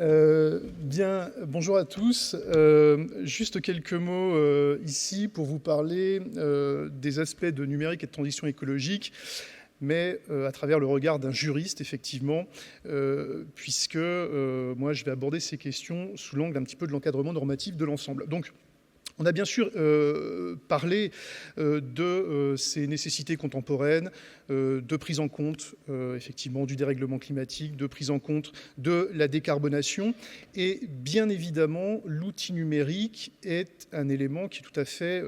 Bien, bonjour à tous. Juste quelques mots ici pour vous parler des aspects de numérique et de transition écologique, mais à travers le regard d'un juriste, effectivement, puisque moi, je vais aborder ces questions sous l'angle un petit peu de l'encadrement normatif de l'ensemble. Donc, on a bien sûr parlé de ces nécessités contemporaines, de prise en compte effectivement du dérèglement climatique, de prise en compte de la décarbonation. Et bien évidemment, l'outil numérique est un élément qui est tout à fait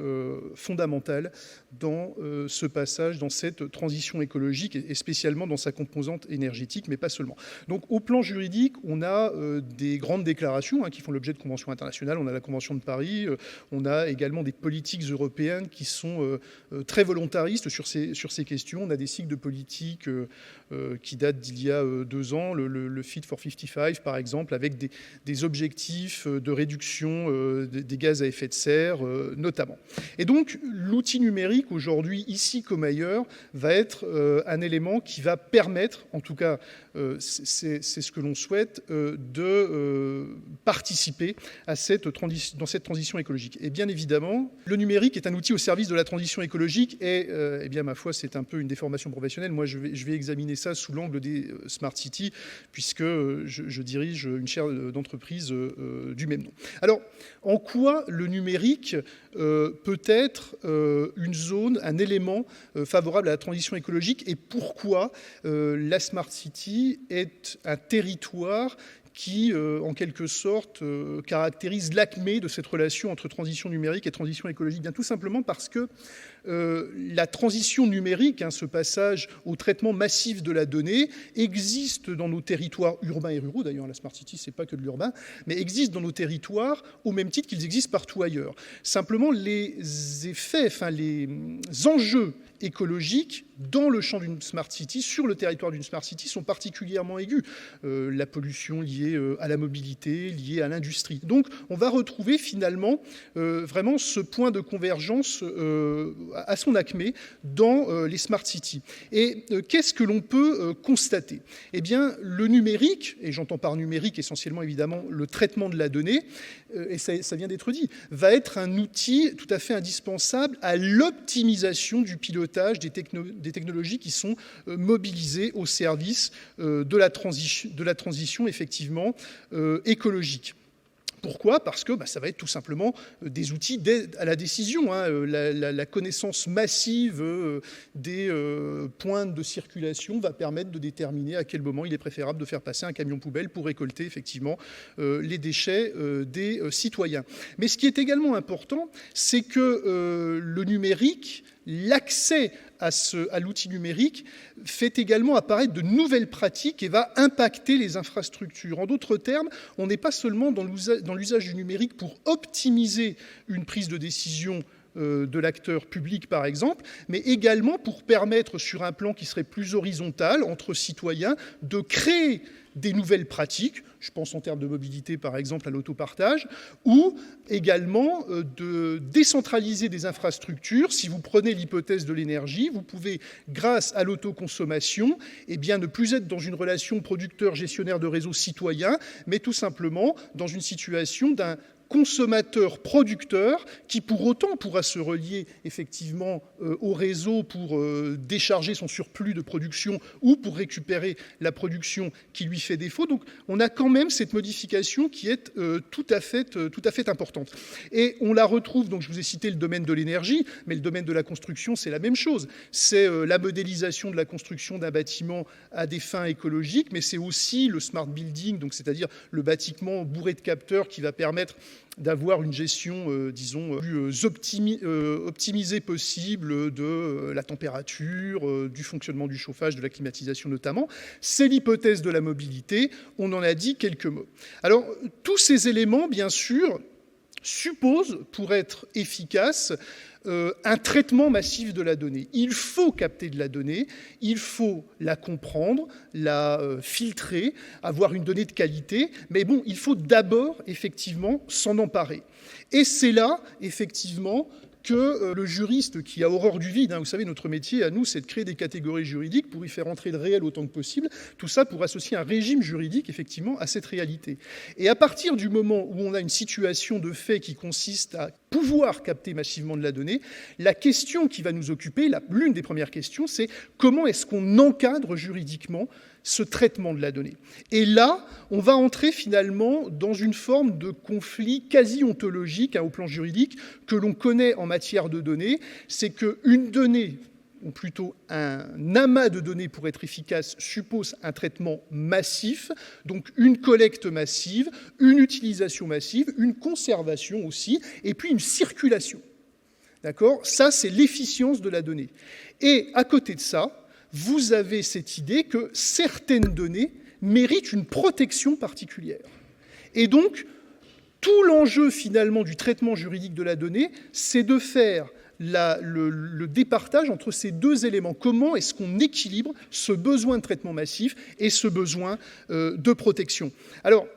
fondamental dans ce passage, dans cette transition écologique et spécialement dans sa composante énergétique, mais pas seulement. Donc au plan juridique, on a des grandes déclarations qui font l'objet de conventions internationales. On a la Convention de Paris, on a également des politiques européennes qui sont très volontaristes sur ces questions. On a des cycles de politique qui datent d'il y a 2 ans, le Fit for 55 par exemple, avec des objectifs de réduction des gaz à effet de serre notamment. Et donc l'outil numérique aujourd'hui, ici comme ailleurs, va être un élément qui va permettre, en tout cas c'est ce que l'on souhaite, de participer à dans cette transition écologique. Et bien évidemment, le numérique est un outil au service de la transition écologique et, eh bien, ma foi, c'est un peu une déformation professionnelle. Moi, je vais examiner ça sous l'angle des Smart Cities, puisque je dirige une chaire d'entreprise du même nom. Alors, en quoi le numérique peut être une zone, un élément favorable à la transition écologique et pourquoi la Smart City est un territoire qui, en quelque sorte, caractérise l'acmé de cette relation entre transition numérique et transition écologique. Bien tout simplement parce que la transition numérique, ce passage au traitement massif de la donnée, existe dans nos territoires urbains et ruraux. D'ailleurs, la Smart City, c'est pas que de l'urbain, mais existe dans nos territoires au même titre qu'ils existent partout ailleurs. Simplement, les effets, les enjeux écologiques dans le champ d'une Smart City, sur le territoire d'une Smart City, sont particulièrement aigus. La pollution liée à la mobilité, liée à l'industrie. Donc, on va retrouver finalement vraiment ce point de convergence à son acmé dans les Smart Cities. Et qu'est-ce que l'on peut constater ? Eh bien, le numérique, et j'entends par numérique essentiellement évidemment le traitement de la donnée, et ça vient d'être dit, va être un outil tout à fait indispensable à l'optimisation du pilotage des technologies qui sont mobilisées au service de la transition effectivement écologique. Pourquoi ? Parce que ça va être tout simplement des outils d'aide à la décision. La connaissance massive des pointes de circulation va permettre de déterminer à quel moment il est préférable de faire passer un camion poubelle pour récolter effectivement les déchets des citoyens. Mais ce qui est également important, c'est que le numérique, l'accès à l'outil numérique fait également apparaître de nouvelles pratiques et va impacter les infrastructures. En d'autres termes, on n'est pas seulement dans l'usage du numérique pour optimiser une prise de décision de l'acteur public, par exemple, mais également pour permettre, sur un plan qui serait plus horizontal, entre citoyens, de créer des nouvelles pratiques, je pense en termes de mobilité par exemple à l'autopartage, ou également de décentraliser des infrastructures. Si vous prenez l'hypothèse de l'énergie, vous pouvez, grâce à l'autoconsommation, ne plus être dans une relation producteur-gestionnaire de réseau citoyen, mais tout simplement dans une situation d'un consommateur-producteur qui pour autant pourra se relier effectivement au réseau pour décharger son surplus de production ou pour récupérer la production qui lui fait défaut. Donc on a quand même cette modification qui est tout à fait importante. Et on la retrouve, donc je vous ai cité le domaine de l'énergie, mais le domaine de la construction, c'est la même chose. C'est la modélisation de la construction d'un bâtiment à des fins écologiques, mais c'est aussi le smart building, donc c'est-à-dire le bâtiment bourré de capteurs qui va permettre d'avoir une gestion, plus optimisée possible de la température, du fonctionnement du chauffage, de la climatisation notamment. C'est l'hypothèse de la mobilité, on en a dit quelques mots. Alors, tous ces éléments, bien sûr, supposent, pour être efficaces, un traitement massif de la donnée. Il faut capter de la donnée, il faut la comprendre, la filtrer, avoir une donnée de qualité, mais bon, il faut d'abord, effectivement, s'en emparer. Et c'est là, effectivement, que le juriste qui a horreur du vide, vous savez, notre métier à nous, c'est de créer des catégories juridiques pour y faire entrer le réel autant que possible, tout ça pour associer un régime juridique, effectivement, à cette réalité. Et à partir du moment où on a une situation de fait qui consiste à pouvoir capter massivement de la donnée, la question qui va nous occuper, l'une des premières questions, c'est comment est-ce qu'on encadre juridiquement ce traitement de la donnée. Et là, on va entrer finalement dans une forme de conflit quasi ontologique au plan juridique que l'on connaît en matière de données, c'est qu'une donnée, ou plutôt un amas de données pour être efficace, suppose un traitement massif, donc une collecte massive, une utilisation massive, une conservation aussi, et puis une circulation. D'accord ? Ça, c'est l'efficience de la donnée. Et à côté de ça, vous avez cette idée que certaines données méritent une protection particulière. Et donc, tout l'enjeu finalement du traitement juridique de la donnée, c'est de faire le départage entre ces deux éléments. Comment est-ce qu'on équilibre ce besoin de traitement massif et ce besoin de protection ? Alors,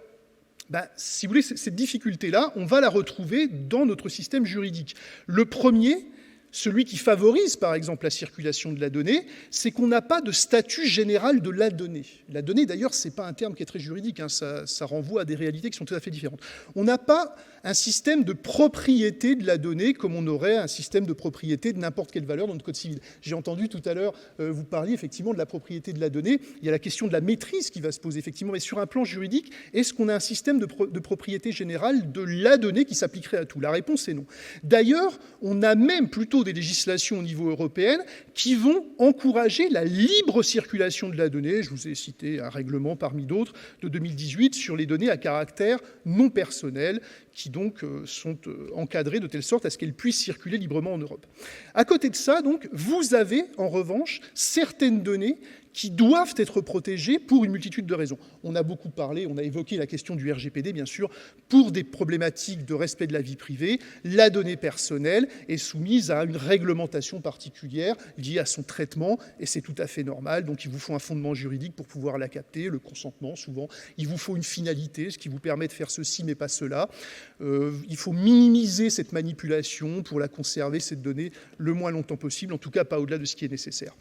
si vous voulez, cette difficulté-là, on va la retrouver dans notre système juridique. Le premier, celui qui favorise, par exemple, la circulation de la donnée, c'est qu'on n'a pas de statut général de la donnée. La donnée, d'ailleurs, ce n'est pas un terme qui est très juridique, ça renvoie à des réalités qui sont tout à fait différentes. On n'a pas un système de propriété de la donnée comme on aurait un système de propriété de n'importe quelle valeur dans notre code civil. J'ai entendu tout à l'heure, vous parliez effectivement de la propriété de la donnée. Il y a la question de la maîtrise qui va se poser, effectivement. Mais sur un plan juridique, est-ce qu'on a un système de propriété générale de la donnée qui s'appliquerait à tout ? La réponse est non. D'ailleurs, on a même plutôt des législations au niveau européen qui vont encourager la libre circulation de la donnée. Je vous ai cité un règlement parmi d'autres de 2018 sur les données à caractère non personnel qui donc sont encadrées de telle sorte à ce qu'elles puissent circuler librement en Europe. À côté de ça, donc, vous avez en revanche certaines données qui doivent être protégées pour une multitude de raisons. On a beaucoup parlé, on a évoqué la question du RGPD, bien sûr, pour des problématiques de respect de la vie privée. La donnée personnelle est soumise à une réglementation particulière liée à son traitement, et c'est tout à fait normal. Donc il vous faut un fondement juridique pour pouvoir la capter, le consentement souvent. Il vous faut une finalité, ce qui vous permet de faire ceci mais pas cela. Il faut minimiser cette manipulation pour la conserver, cette donnée, le moins longtemps possible, en tout cas pas au-delà de ce qui est nécessaire.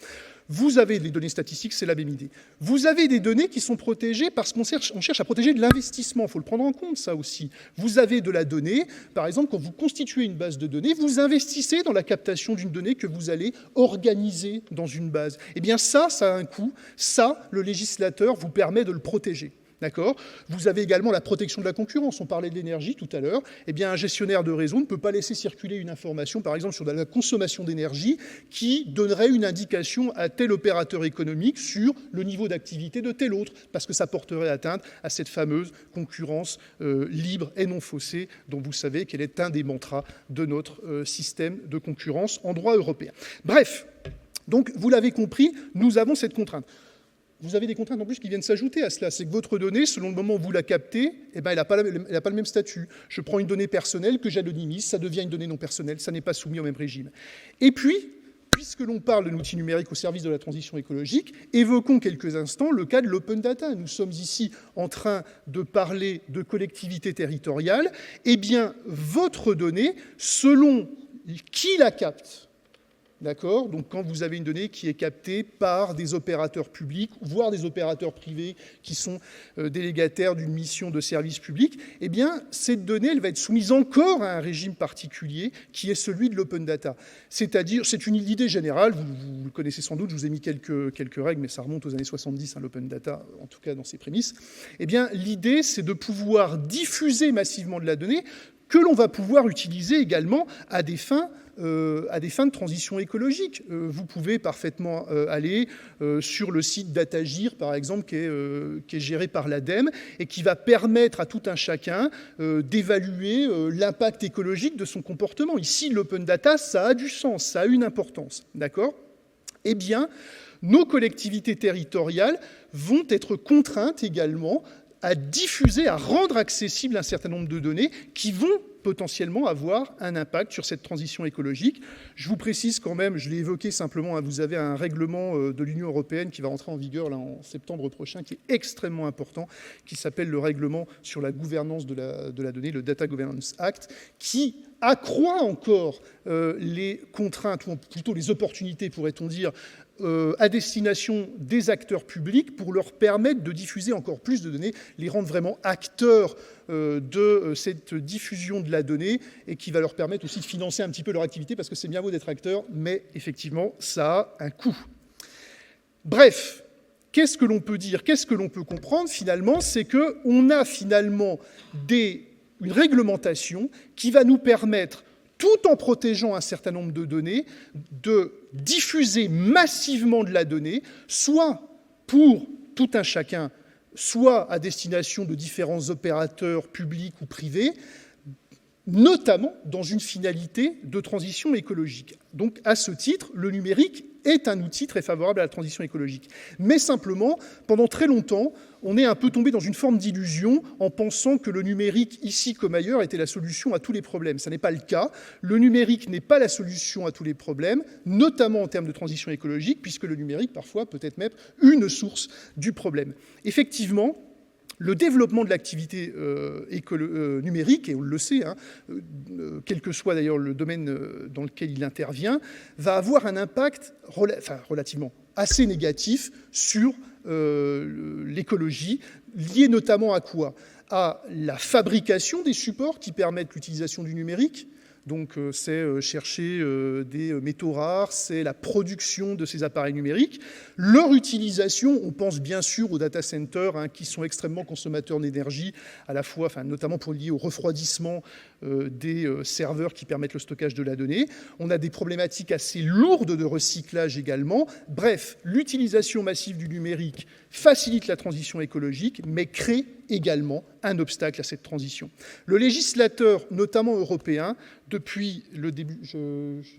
Vous avez des données statistiques, c'est la même idée. Vous avez des données qui sont protégées parce qu'on cherche à protéger de l'investissement. Il faut le prendre en compte, ça aussi. Vous avez de la donnée. Par exemple, quand vous constituez une base de données, vous investissez dans la captation d'une donnée que vous allez organiser dans une base. Eh bien ça a un coût. Ça, le législateur vous permet de le protéger. D'accord ? Vous avez également la protection de la concurrence. On parlait de l'énergie tout à l'heure. Eh bien, un gestionnaire de réseau ne peut pas laisser circuler une information, par exemple, sur la consommation d'énergie qui donnerait une indication à tel opérateur économique sur le niveau d'activité de tel autre, parce que ça porterait atteinte à cette fameuse concurrence libre et non faussée, dont vous savez qu'elle est un des mantras de notre système de concurrence en droit européen. Bref, donc, vous l'avez compris, nous avons cette contrainte. Vous avez des contraintes en plus qui viennent s'ajouter à cela. C'est que votre donnée, selon le moment où vous la captez, elle n'a pas le même statut. Je prends une donnée personnelle que j'anonymise, ça devient une donnée non personnelle, ça n'est pas soumis au même régime. Et puis, puisque l'on parle de l'outil numérique au service de la transition écologique, évoquons quelques instants le cas de l'open data. Nous sommes ici en train de parler de collectivité territoriale. Eh bien, votre donnée, selon qui la capte, d'accord ? Donc, quand vous avez une donnée qui est captée par des opérateurs publics, voire des opérateurs privés qui sont délégataires d'une mission de service public, eh bien, cette donnée, elle va être soumise encore à un régime particulier qui est celui de l'open data. C'est-à-dire, c'est une idée générale, vous le connaissez sans doute, je vous ai mis quelques règles, mais ça remonte aux années 70, l'open data, en tout cas dans ses prémices. Eh bien, l'idée, c'est de pouvoir diffuser massivement de la donnée que l'on va pouvoir utiliser également à des fins de transition écologique. Vous pouvez parfaitement aller sur le site d'Atagir, par exemple, qui est géré par l'ADEME et qui va permettre à tout un chacun d'évaluer l'impact écologique de son comportement. Ici, l'open data, ça a du sens, ça a une importance. D'accord ? Eh bien, nos collectivités territoriales vont être contraintes également à diffuser, à rendre accessible un certain nombre de données qui vont potentiellement avoir un impact sur cette transition écologique. Je vous précise quand même, je l'ai évoqué simplement, hein, vous avez un règlement de l'Union européenne qui va rentrer en vigueur là, en septembre prochain, qui est extrêmement important, qui s'appelle le règlement sur la gouvernance de la donnée, le Data Governance Act, qui accroît encore les contraintes, ou plutôt les opportunités, pourrait-on dire, à destination des acteurs publics pour leur permettre de diffuser encore plus de données, les rendre vraiment acteurs de cette diffusion de la donnée et qui va leur permettre aussi de financer un petit peu leur activité parce que c'est bien beau d'être acteur, mais effectivement, ça a un coût. Bref, qu'est-ce que l'on peut dire? Qu'est-ce que l'on peut comprendre finalement? C'est qu'on a finalement une réglementation qui va nous permettre, tout en protégeant un certain nombre de données, de diffuser massivement de la donnée, soit pour tout un chacun, soit à destination de différents opérateurs publics ou privés, notamment dans une finalité de transition écologique. Donc, à ce titre, le numérique est un outil très favorable à la transition écologique. Mais simplement, pendant très longtemps, on est un peu tombé dans une forme d'illusion en pensant que le numérique, ici comme ailleurs, était la solution à tous les problèmes. Ce n'est pas le cas. Le numérique n'est pas la solution à tous les problèmes, notamment en termes de transition écologique, puisque le numérique, parfois, peut être même une source du problème. Effectivement, le développement de l'activité numérique, et on le sait, hein, quel que soit d'ailleurs le domaine dans lequel il intervient, va avoir un impact relativement assez négatif sur l'écologie, lié notamment à quoi? À la fabrication des supports qui permettent l'utilisation du numérique. Donc c'est chercher des métaux rares, c'est la production de ces appareils numériques. Leur utilisation, on pense bien sûr aux data centers hein, qui sont extrêmement consommateurs d'énergie, à la fois, notamment pour lier au refroidissement des serveurs qui permettent le stockage de la donnée. On a des problématiques assez lourdes de recyclage également. Bref, l'utilisation massive du numérique facilite la transition écologique, mais crée également un obstacle à cette transition. Le législateur, notamment européen, depuis le début, j'ai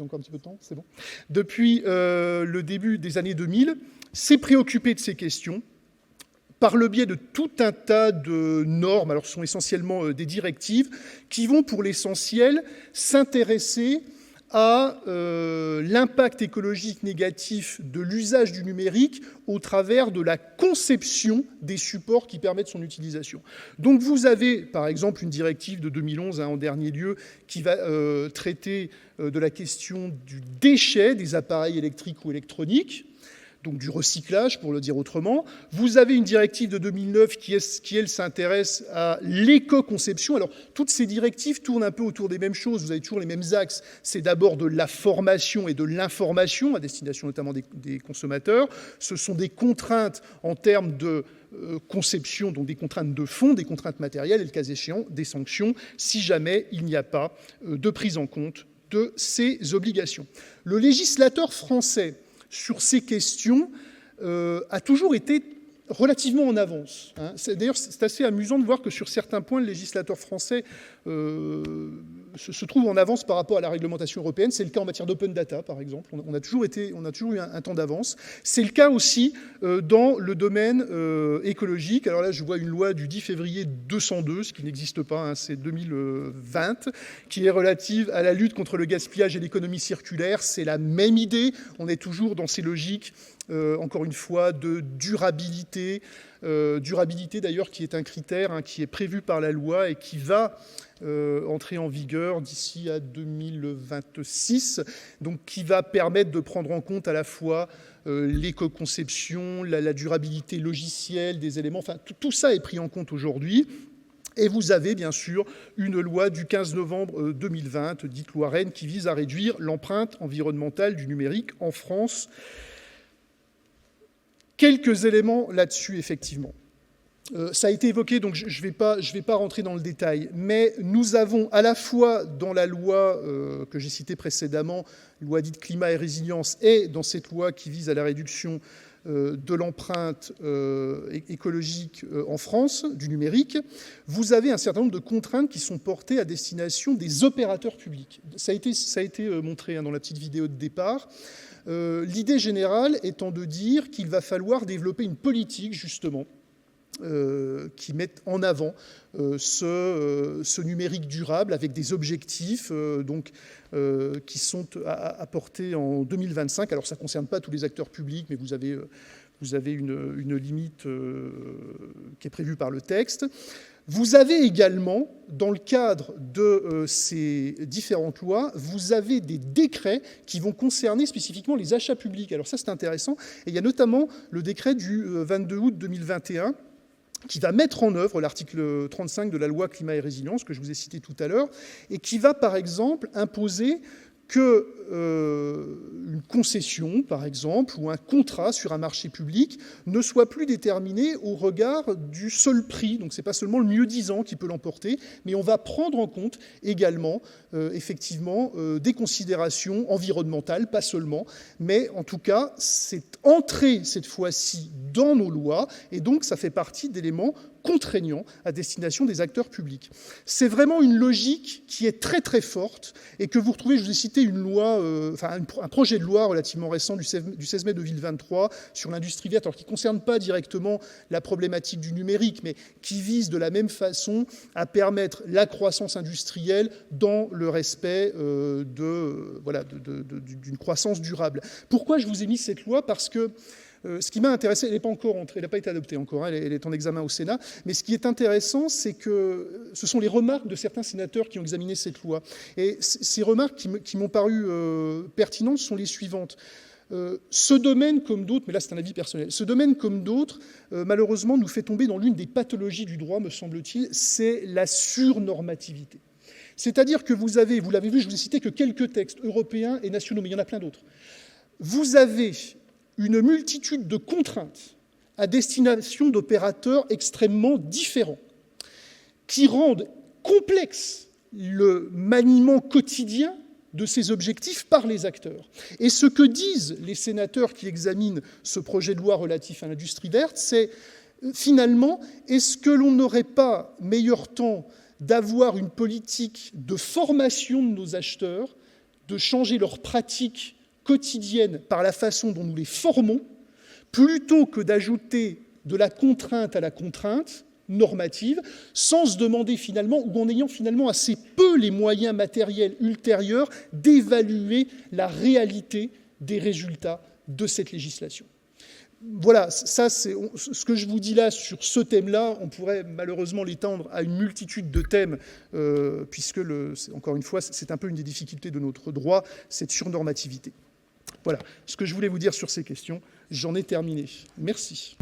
encore un petit peu de temps, c'est bon. Depuis le début des années 2000, s'est préoccupé de ces questions par le biais de tout un tas de normes, alors ce sont essentiellement des directives, qui vont pour l'essentiel s'intéresser à l'impact écologique négatif de l'usage du numérique au travers de la conception des supports qui permettent son utilisation. Donc vous avez, par exemple, une directive de 2011, hein, en dernier lieu, qui va traiter de la question du déchet des appareils électriques ou électroniques, donc du recyclage, pour le dire autrement. Vous avez une directive de 2009 qui, elle, s'intéresse à l'éco-conception. Alors, toutes ces directives tournent un peu autour des mêmes choses. Vous avez toujours les mêmes axes. C'est d'abord de la formation et de l'information, à destination notamment des consommateurs. Ce sont des contraintes en termes de conception, donc des contraintes de fond, des contraintes matérielles, et le cas échéant, des sanctions, si jamais il n'y a pas de prise en compte de ces obligations. Le législateur français, sur ces questions, a toujours été relativement en avance. Hein. D'ailleurs, c'est assez amusant de voir que sur certains points, le législateur français se trouve en avance par rapport à la réglementation européenne. C'est le cas en matière d'open data, par exemple. On a toujours eu un temps d'avance. C'est le cas aussi dans le domaine écologique. Alors là, je vois une loi du 10 février 202, ce qui n'existe pas, hein, c'est 2020, qui est relative à la lutte contre le gaspillage et l'économie circulaire. C'est la même idée. On est toujours dans ces logiques, encore une fois, de durabilité. Durabilité, d'ailleurs, qui est un critère hein, qui est prévu par la loi et qui va entrer en vigueur d'ici à 2026, donc qui va permettre de prendre en compte à la fois l'éco-conception, la durabilité logicielle des éléments, enfin tout ça est pris en compte aujourd'hui. Et vous avez bien sûr une loi du 15 novembre 2020, dite loi Rennes, qui vise à réduire l'empreinte environnementale du numérique en France. Quelques éléments là-dessus, effectivement. Ça a été évoqué, donc je ne vais pas rentrer dans le détail, mais nous avons à la fois dans la loi que j'ai citée précédemment, loi dite climat et résilience, et dans cette loi qui vise à la réduction de l'empreinte écologique en France, du numérique, vous avez un certain nombre de contraintes qui sont portées à destination des opérateurs publics. Ça a été montré hein, dans la petite vidéo de départ. L'idée générale étant de dire qu'il va falloir développer une politique, justement, qui mettent en avant ce numérique durable avec des objectifs qui sont apportés en 2025. Alors ça ne concerne pas tous les acteurs publics, mais vous avez une limite qui est prévue par le texte. Vous avez également, dans le cadre de ces différentes lois, vous avez des décrets qui vont concerner spécifiquement les achats publics. Alors ça, c'est intéressant. Et il y a notamment le décret du 22 août 2021 qui va mettre en œuvre l'article 35 de la loi Climat et Résilience, que je vous ai cité tout à l'heure, et qui va, par exemple, imposer que une concession, par exemple, ou un contrat sur un marché public ne soit plus déterminé au regard du seul prix. Donc, ce n'est pas seulement le mieux-disant qui peut l'emporter, mais on va prendre en compte également, effectivement, des considérations environnementales, pas seulement, mais en tout cas, c'est entré cette fois-ci dans nos lois, et donc ça fait partie d'éléments contraignants à destination des acteurs publics. C'est vraiment une logique qui est très très forte et que vous retrouvez, je vous ai cité une loi, un projet de loi relativement récent du 16 mai 2023 sur l'industrie verte, alors qui ne concerne pas directement la problématique du numérique, mais qui vise de la même façon à permettre la croissance industrielle dans le respect d'une croissance durable. Pourquoi je vous ai mis cette loi ? Parce que ce qui m'a intéressé, elle n'est pas encore entrée, elle n'a pas été adoptée encore, elle est en examen au Sénat, mais ce qui est intéressant, c'est que ce sont les remarques de certains sénateurs qui ont examiné cette loi. Et ces remarques qui m'ont paru pertinentes sont les suivantes. Ce domaine comme d'autres, mais là c'est un avis personnel, ce domaine comme d'autres, malheureusement, nous fait tomber dans l'une des pathologies du droit, me semble-t-il, c'est la surnormativité. C'est-à-dire que vous l'avez vu, je vous ai cité que quelques textes européens et nationaux, mais il y en a plein d'autres. Vous avez une multitude de contraintes à destination d'opérateurs extrêmement différents, qui rendent complexe le maniement quotidien de ces objectifs par les acteurs. Et ce que disent les sénateurs qui examinent ce projet de loi relatif à l'industrie verte, c'est finalement, est-ce que l'on n'aurait pas meilleur temps d'avoir une politique de formation de nos acheteurs, de changer leurs pratiques quotidienne par la façon dont nous les formons, plutôt que d'ajouter de la contrainte à la contrainte normative, sans se demander finalement, ou en ayant finalement assez peu les moyens matériels ultérieurs d'évaluer la réalité des résultats de cette législation. Voilà, ça c'est ce que je vous dis là sur ce thème-là. On pourrait malheureusement l'étendre à une multitude de thèmes, puisque, encore une fois, c'est un peu une des difficultés de notre droit, cette surnormativité. Voilà ce que je voulais vous dire sur ces questions. J'en ai terminé. Merci.